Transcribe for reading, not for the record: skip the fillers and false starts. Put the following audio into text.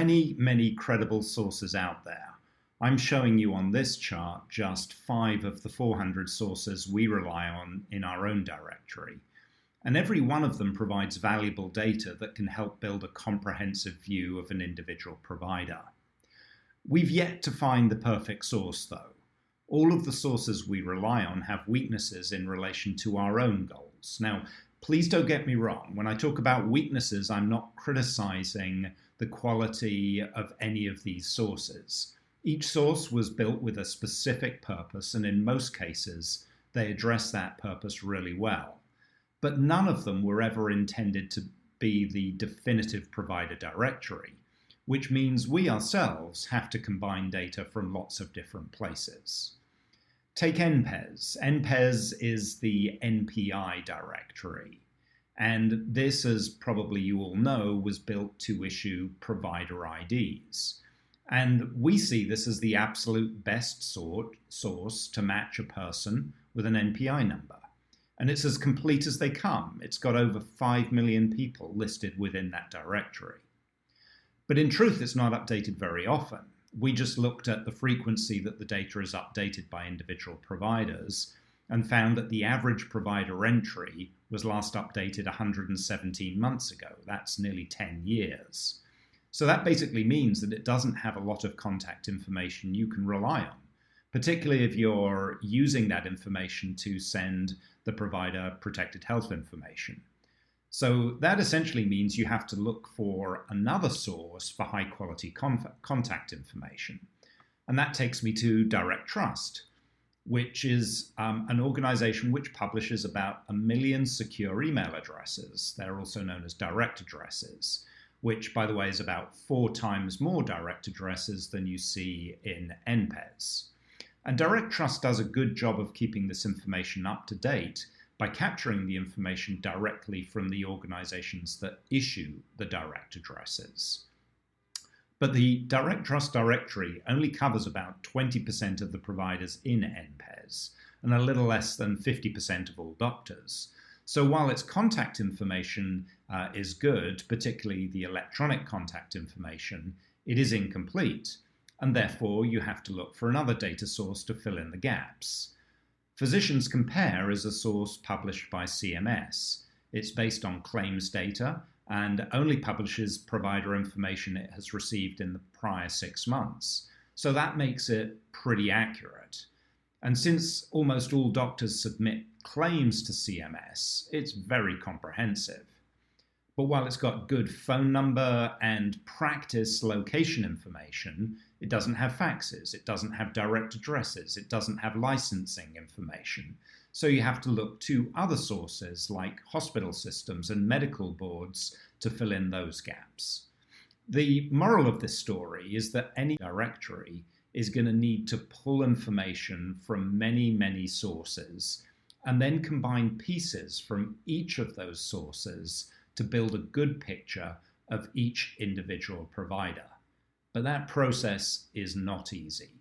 many, many credible sources out there. I'm showing you on this chart just 5 of the 400 sources we rely on in our own directory. And every one of them provides valuable data that can help build a comprehensive view of an individual provider. We've yet to find the perfect source, though. All of the sources we rely on have weaknesses in relation to our own goals. Now, please don't get me wrong. When I talk about weaknesses, I'm not criticizing the quality of any of these sources. Each source was built with a specific purpose, and in most cases, they address that purpose really well. But none of them were ever intended to be the definitive provider directory, which means we ourselves have to combine data from lots of different places. Take NPES. NPES is the NPI directory, and this, as probably you all know, was built to issue provider IDs. And we see this as the absolute best source to match a person with an NPI number. And it's as complete as they come. It's got over 5 million people listed within that directory. But in truth, it's not updated very often. We just looked at the frequency that the data is updated by individual providers and found that the average provider entry was last updated 117 months ago. That's nearly 10 years. So that basically means that it doesn't have a lot of contact information you can rely on, particularly if you're using that information to send the provider protected health information. So that essentially means you have to look for another source for high quality contact information. And that takes me to Direct Trust, which is an organization which publishes about 1 million secure email addresses. They're also known as direct addresses, which, by the way, is about 4 times more direct addresses than you see in NPES. And Direct Trust does a good job of keeping this information up to date by capturing the information directly from the organizations that issue the direct addresses. But the Direct Trust directory only covers about 20% of the providers in NPES and a little less than 50% of all doctors. So while its contact information is good, particularly the electronic contact information, it is incomplete, and therefore you have to look for another data source to fill in the gaps. Physicians Compare is a source published by CMS. It's based on claims data and only publishes provider information it has received in the prior 6 months. So that makes it pretty accurate. And since almost all doctors submit claims to CMS, it's very comprehensive. But while it's got good phone number and practice location information, it doesn't have faxes, it doesn't have direct addresses, it doesn't have licensing information. So you have to look to other sources like hospital systems and medical boards to fill in those gaps. The moral of this story is that any directory is going to need to pull information from many, many sources and then combine pieces from each of those sources to build a good picture of each individual provider. But that process is not easy.